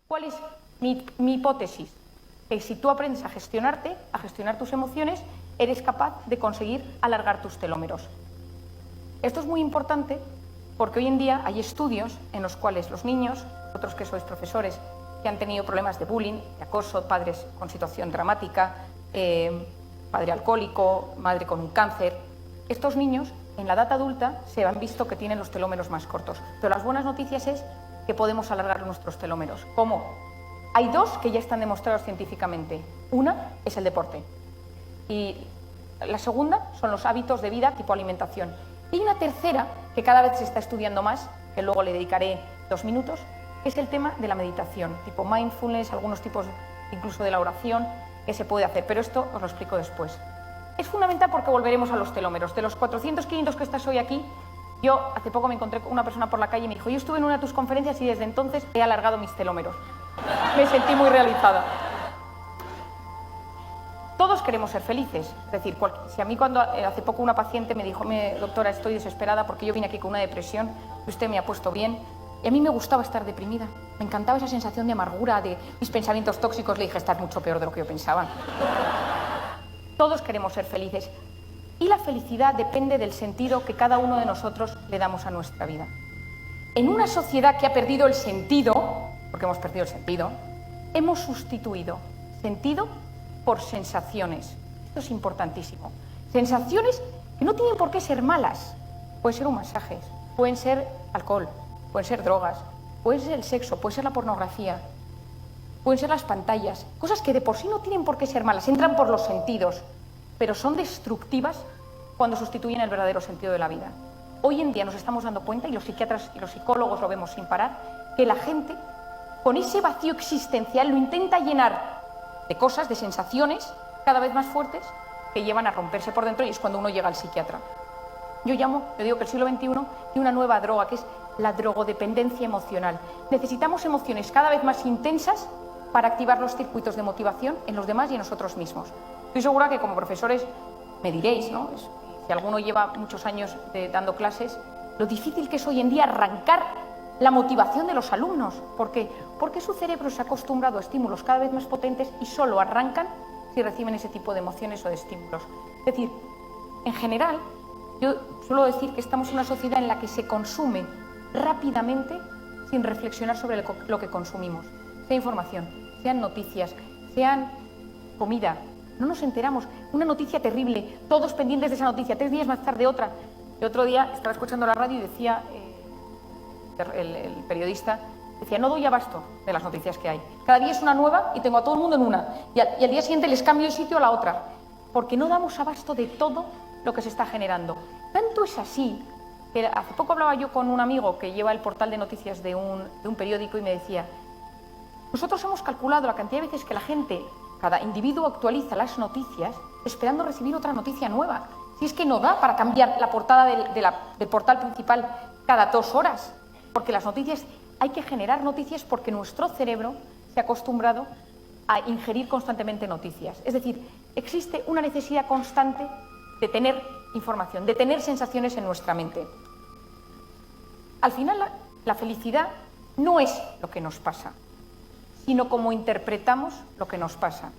¿Cuál es mi hipótesis? Que si tú aprendes a gestionarte, a gestionar tus emociones, eres capaz de conseguir alargar tus telómeros. Esto es muy importante porque hoy en día hay estudios en los cuales los niños, vosotros que sois profesores, que han tenido problemas de bullying, de acoso, padres con situación dramática, padre alcohólico, madre con un cáncer, estos niños en la edad adulta se han visto que tienen los telómeros más cortos. Pero las buenas noticias es que podemos alargar nuestros telómeros. ¿Cómo? Hay dos que ya están demostrados científicamente. Una es el deporte y la segunda son los hábitos de vida tipo alimentación. Y una tercera que cada vez se está estudiando más, que luego le dedicaré 2 minutos, que es el tema de la meditación, tipo mindfulness, algunos tipos incluso de la oración que se puede hacer, pero esto os lo explico después. Es fundamental porque volveremos a los telómeros. De los 400, 500 que estás hoy aquí, yo hace poco me encontré con una persona por la calle y me dijo: yo estuve en una de tus conferencias y desde entonces he alargado mis telómeros. Me sentí muy realizada. Todos queremos ser felices. Es decir, si a mí cuando hace poco una paciente me dijo: doctora, estoy desesperada porque yo vine aquí con una depresión y usted me ha puesto bien. Y a mí me gustaba estar deprimida. Me encantaba esa sensación de amargura, de mis pensamientos tóxicos. Le dije: estás mucho peor de lo que yo pensaba. Todos queremos ser felices. Y la felicidad depende del sentido que cada uno de nosotros le damos a nuestra vida. En una sociedad que ha perdido el sentido, porque hemos perdido el sentido, hemos sustituido sentido por sensaciones. Esto es importantísimo. Sensaciones que no tienen por qué ser malas. Pueden ser un masaje, pueden ser alcohol, pueden ser drogas, puede ser el sexo, puede ser la pornografía, pueden ser las pantallas. Cosas que de por sí no tienen por qué ser malas, entran por los sentidos, pero son destructivas cuando sustituyen el verdadero sentido de la vida. Hoy en día nos estamos dando cuenta, y los psiquiatras y los psicólogos lo vemos sin parar, que la gente con ese vacío existencial lo intenta llenar de cosas, de sensaciones cada vez más fuertes que llevan a romperse por dentro, y es cuando uno llega al psiquiatra. Yo digo que el siglo XXI tiene una nueva droga, que es la drogodependencia emocional. Necesitamos emociones cada vez más intensas para activar los circuitos de motivación en los demás y en nosotros mismos. Estoy segura que como profesores me diréis, ¿no? Si alguno lleva muchos años dando clases, lo difícil que es hoy en día arrancar la motivación de los alumnos. ¿Por qué? Porque su cerebro se ha acostumbrado a estímulos cada vez más potentes y solo arrancan si reciben ese tipo de emociones o de estímulos. Es decir, en general, yo suelo decir que estamos en una sociedad en la que se consume rápidamente sin reflexionar sobre lo que consumimos. Sea información, sean noticias, sean comida. No nos enteramos. Una noticia terrible, todos pendientes de esa noticia, 3 días más tarde otra. El otro día estaba escuchando la radio y decía, el periodista decía: no doy abasto de las noticias que hay. Cada día es una nueva y tengo a todo el mundo en una. Y al día siguiente les cambio de sitio a la otra. Porque no damos abasto de todo lo que se está generando. Tanto es así que hace poco hablaba yo con un amigo que lleva el portal de noticias de un periódico y me decía: nosotros hemos calculado la cantidad de veces que la gente, cada individuo actualiza las noticias esperando recibir otra noticia nueva. Si es que no da para cambiar la portada del portal principal cada 2 horas. Porque las noticias, hay que generar noticias porque nuestro cerebro se ha acostumbrado a ingerir constantemente noticias. Es decir, existe una necesidad constante de tener información, de tener sensaciones en nuestra mente. Al final, la felicidad no es lo que nos pasa, sino cómo interpretamos lo que nos pasa.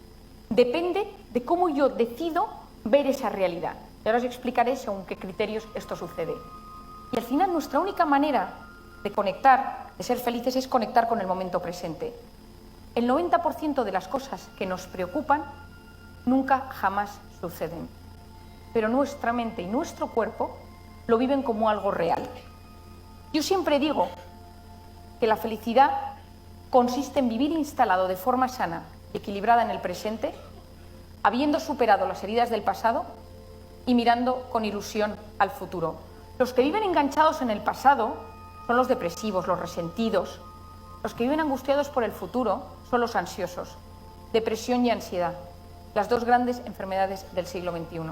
Depende de cómo yo decido ver esa realidad. Y ahora os explicaré según qué criterios esto sucede. Y al final, nuestra única manera de conectar, de ser felices, es conectar con el momento presente. El 90% de las cosas que nos preocupan nunca jamás suceden. Pero nuestra mente y nuestro cuerpo lo viven como algo real. Yo siempre digo que la felicidad consiste en vivir instalado de forma sana y equilibrada en el presente, habiendo superado las heridas del pasado y mirando con ilusión al futuro. Los que viven enganchados en el pasado son los depresivos, los resentidos. Los que viven angustiados por el futuro son los ansiosos. Depresión y ansiedad, las 2 grandes enfermedades del siglo XXI.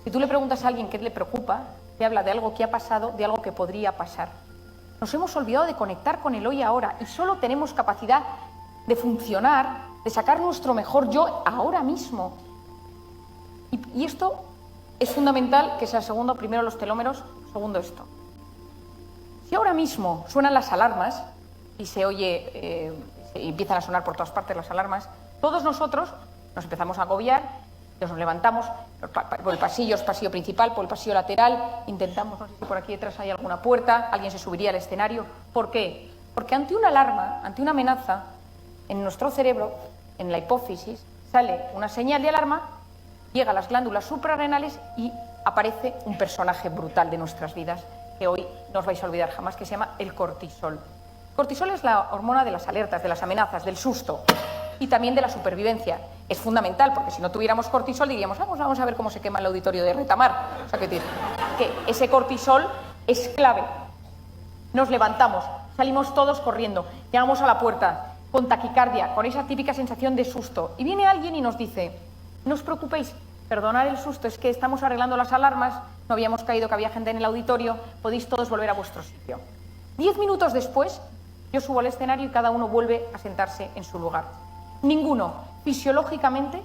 Si tú le preguntas a alguien qué le preocupa, te habla de algo que ha pasado, de algo que podría pasar. Nos hemos olvidado de conectar con el hoy y ahora y solo tenemos capacidad de funcionar, de sacar nuestro mejor yo ahora mismo. Y esto es fundamental, que sea segundo, primero los telómeros, segundo esto. Si ahora mismo suenan las alarmas y se oye y empiezan a sonar por todas partes las alarmas, todos nosotros nos empezamos a agobiar, nos levantamos por el pasillo principal, por el pasillo lateral, intentamos, no sé si por aquí detrás hay alguna puerta, alguien se subiría al escenario. ¿Por qué? Porque ante una alarma, ante una amenaza, en nuestro cerebro, en la hipófisis, sale una señal de alarma, llega a las glándulas suprarrenales y aparece un personaje brutal de nuestras vidas que hoy no os vais a olvidar jamás, que se llama el cortisol. El cortisol es la hormona de las alertas, de las amenazas, del susto y también de la supervivencia. Es fundamental, porque si no tuviéramos cortisol diríamos, vamos a ver cómo se quema el auditorio de Retamar. O sea, que ese cortisol es clave. Nos levantamos, salimos todos corriendo, llegamos a la puerta con taquicardia, con esa típica sensación de susto. Y viene alguien y nos dice, no os preocupéis, perdonad el susto, es que estamos arreglando las alarmas, no habíamos caído que había gente en el auditorio, podéis todos volver a vuestro sitio. 10 minutos después, yo subo al escenario y cada uno vuelve a sentarse en su lugar. Ninguno, fisiológicamente,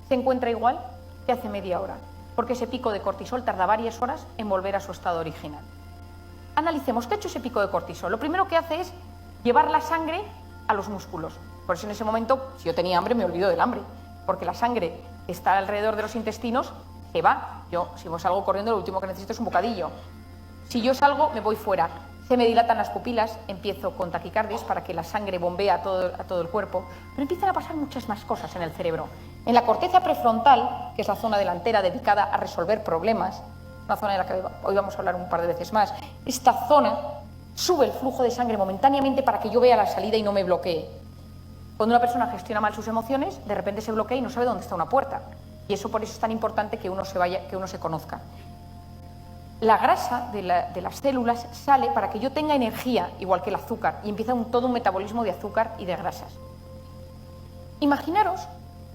se encuentra igual que hace media hora, porque ese pico de cortisol tarda varias horas en volver a su estado original. Analicemos, ¿qué ha hecho ese pico de cortisol? Lo primero que hace es llevar la sangre a los músculos. Por eso en ese momento, si yo tenía hambre, me olvido del hambre, porque la sangre que está alrededor de los intestinos se va. Yo, si salgo corriendo, lo último que necesito es un bocadillo. Si yo salgo, me voy fuera. Se me dilatan las pupilas, empiezo con taquicardias para que la sangre bombee a todo el cuerpo, pero empiezan a pasar muchas más cosas en el cerebro. En la corteza prefrontal, que es la zona delantera dedicada a resolver problemas, una zona en la que hoy vamos a hablar un par de veces más, esta zona sube el flujo de sangre momentáneamente para que yo vea la salida y no me bloquee. Cuando una persona gestiona mal sus emociones, de repente se bloquea y no sabe dónde está una puerta. Y eso por eso es tan importante que uno se conozca. La grasa de las células sale para que yo tenga energía, igual que el azúcar, y empieza todo un metabolismo de azúcar y de grasas. Imaginaros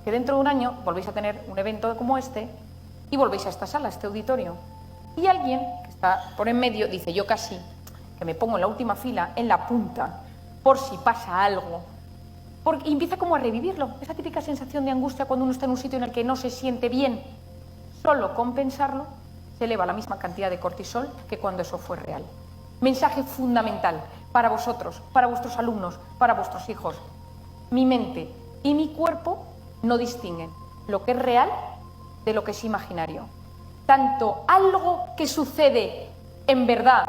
que dentro de un año volvéis a tener un evento como este y volvéis a esta sala, a este auditorio, y alguien que está por en medio dice, yo casi que me pongo en la última fila, en la punta, por si pasa algo, y empieza como a revivirlo, esa típica sensación de angustia cuando uno está en un sitio en el que no se siente bien. Solo con pensarlo se eleva la misma cantidad de cortisol que cuando eso fue real. Mensaje fundamental para vosotros, para vuestros alumnos, para vuestros hijos. Mi mente y mi cuerpo no distinguen lo que es real de lo que es imaginario. Tanto algo que sucede en verdad,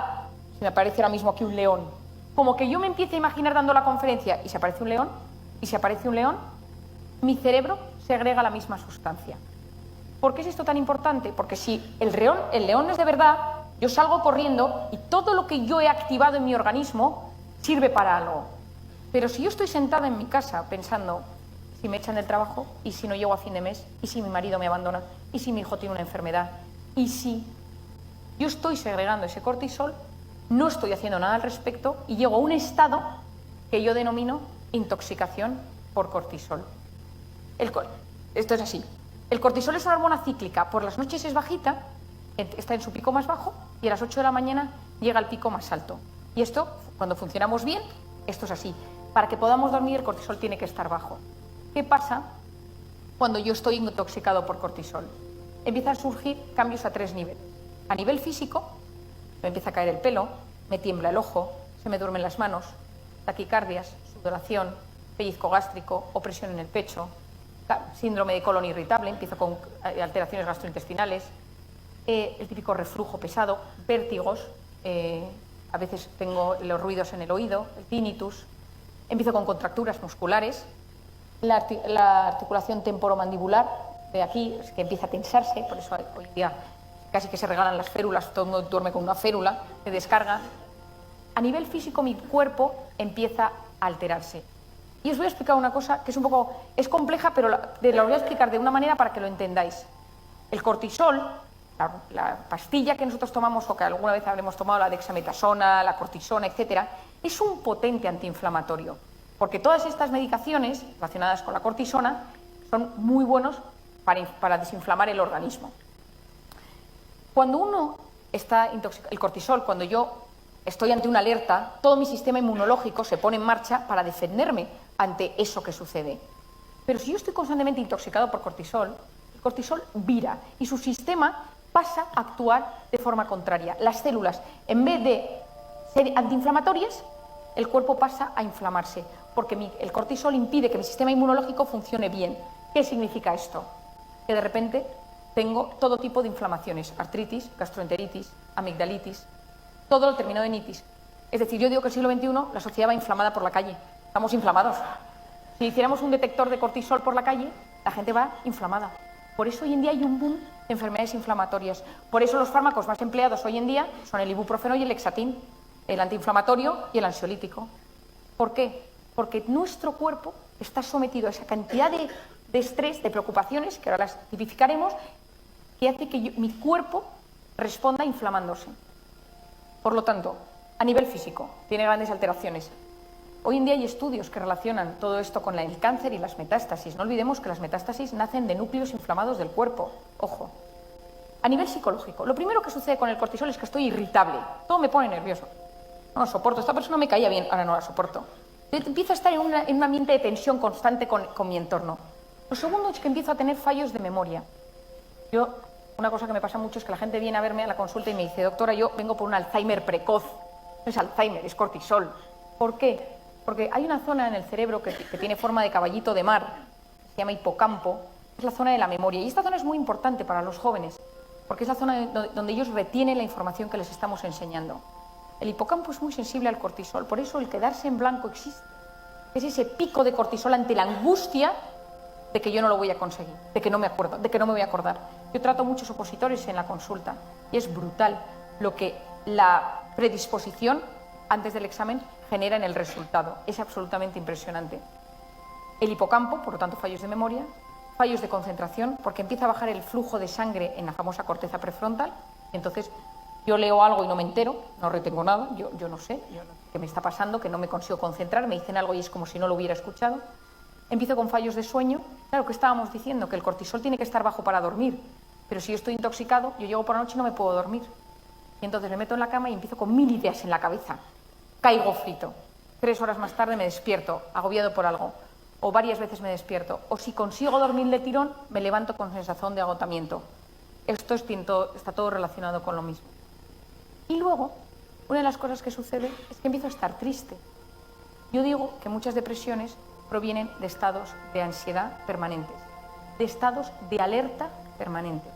si me aparece ahora mismo aquí un león, como que yo me empiece a imaginar dando la conferencia y se aparece un león, mi cerebro segrega la misma sustancia. ¿Por qué es esto tan importante? Porque si el león es de verdad, yo salgo corriendo y todo lo que yo he activado en mi organismo sirve para algo. Pero si yo estoy sentada en mi casa pensando, si me echan del trabajo, y si no llego a fin de mes, y si mi marido me abandona, y si mi hijo tiene una enfermedad, y si yo estoy segregando ese cortisol, no estoy haciendo nada al respecto y llego a un estado que yo denomino intoxicación por cortisol. Esto es así. El cortisol es una hormona cíclica. Por las noches es bajita, está en su pico más bajo, y a las 8 de la mañana llega al pico más alto. Y esto, cuando funcionamos bien, esto es así. Para que podamos dormir, el cortisol tiene que estar bajo. ¿Qué pasa cuando yo estoy intoxicado por cortisol? Empiezan a surgir cambios a 3 niveles. A nivel físico, me empieza a caer el pelo, me tiembla el ojo, se me duermen las manos, taquicardias, sudoración, pellizco gástrico, opresión en el pecho, síndrome de colon irritable, empiezo con alteraciones gastrointestinales, el típico reflujo pesado, vértigos, a veces tengo los ruidos en el oído, el tinnitus, empiezo con contracturas musculares, la articulación temporomandibular de aquí es que empieza a tensarse, por eso hoy en día casi que se regalan las férulas, todo el mundo duerme con una férula de descarga. A nivel físico mi cuerpo empieza a alterarse. Y os voy a explicar una cosa que es compleja, pero lo voy a explicar de una manera para que lo entendáis. El cortisol, la pastilla que nosotros tomamos o que alguna vez habremos tomado, la dexametasona, la cortisona, etcétera, es un potente antiinflamatorio, porque todas estas medicaciones relacionadas con la cortisona son muy buenos para desinflamar el organismo. Cuando uno está intoxicado, el cortisol, cuando yo estoy ante una alerta, todo mi sistema inmunológico se pone en marcha para defenderme ante eso que sucede. Pero si yo estoy constantemente intoxicado por cortisol, el cortisol vira y su sistema pasa a actuar de forma contraria. Las células, en vez de ser antiinflamatorias, el cuerpo pasa a inflamarse. porque el cortisol impide que mi sistema inmunológico funcione bien. ¿Qué significa esto? Que de repente tengo todo tipo de inflamaciones, artritis, gastroenteritis, amigdalitis, todo lo terminado en itis. Es decir, yo digo que el siglo XXI la sociedad va inflamada por la calle, estamos inflamados. Si hiciéramos un detector de cortisol por la calle, la gente va inflamada. Por eso hoy en día hay un boom de enfermedades inflamatorias. Por eso los fármacos más empleados hoy en día son el ibuprofeno y el lexatín, el antiinflamatorio y el ansiolítico. ¿Por qué? Porque nuestro cuerpo está sometido a esa cantidad de estrés, de preocupaciones, que ahora las tipificaremos, que hace que mi cuerpo responda inflamándose. Por lo tanto, a nivel físico, tiene grandes alteraciones. Hoy en día hay estudios que relacionan todo esto con el cáncer y las metástasis. No olvidemos que las metástasis nacen de núcleos inflamados del cuerpo. Ojo. A nivel psicológico, lo primero que sucede con el cortisol es que estoy irritable. Todo me pone nervioso. No lo soporto. Esta persona me caía bien, ahora no la soporto. Empiezo a estar en un ambiente de tensión constante con mi entorno. Lo segundo es que empiezo a tener fallos de memoria. Una cosa que me pasa mucho es que la gente viene a verme a la consulta y me dice: doctora, yo vengo por un Alzheimer precoz. No es Alzheimer, es cortisol. ¿Por qué? Porque hay una zona en el cerebro que tiene forma de caballito de mar, se llama hipocampo, es la zona de la memoria. Y esta zona es muy importante para los jóvenes, porque es la zona donde ellos retienen la información que les estamos enseñando. El hipocampo es muy sensible al cortisol, por eso el quedarse en blanco existe. Es ese pico de cortisol ante la angustia de que yo no lo voy a conseguir, de que no me acuerdo, de que no me voy a acordar. Yo trato muchos opositores en la consulta y es brutal lo que la predisposición antes del examen genera en el resultado. Es absolutamente impresionante. El hipocampo, por lo tanto, fallos de memoria, fallos de concentración, porque empieza a bajar el flujo de sangre en la famosa corteza prefrontal. Entonces, yo leo algo y no me entero, no retengo nada, yo no sé qué me está pasando, que no me consigo concentrar, me dicen algo y es como si no lo hubiera escuchado. Empiezo con fallos de sueño. Claro, que estábamos diciendo que el cortisol tiene que estar bajo para dormir, pero si yo estoy intoxicado, yo llego por la noche y no me puedo dormir. Y entonces me meto en la cama y empiezo con 1000 ideas en la cabeza. Caigo frito. 3 horas más tarde me despierto, agobiado por algo. O varias veces me despierto. O si consigo dormir de tirón, me levanto con sensación de agotamiento. Esto está todo relacionado con lo mismo. Y luego, una de las cosas que sucede es que empiezo a estar triste. Yo digo que muchas depresiones provienen de estados de ansiedad permanentes, de estados de alerta permanentes,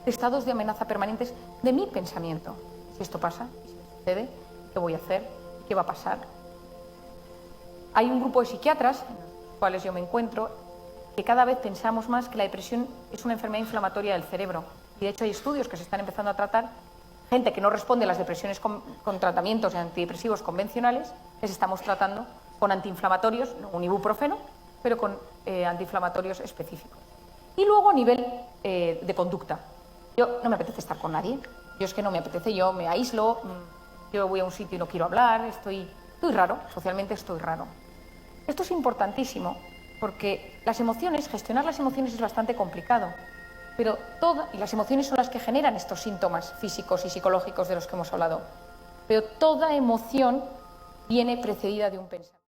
de estados de amenaza permanentes de mi pensamiento. Si esto pasa, si me sucede, ¿qué voy a hacer? ¿Qué va a pasar? Hay un grupo de psiquiatras, en los cuales yo me encuentro, que cada vez pensamos más que la depresión es una enfermedad inflamatoria del cerebro. Y de hecho hay estudios que se están empezando a tratar. Gente que no responde a las depresiones con tratamientos antidepresivos convencionales, les estamos tratando con antiinflamatorios, no un ibuprofeno, pero con antiinflamatorios específicos. Y luego a nivel de conducta. Yo no me apetece estar con nadie. Yo es que no me apetece, yo me aíslo, yo voy a un sitio y no quiero hablar, estoy raro, socialmente estoy raro. Esto es importantísimo porque las emociones, gestionar las emociones es bastante complicado, pero y las emociones son las que generan estos síntomas físicos y psicológicos de los que hemos hablado, pero toda emoción viene precedida de un pensamiento.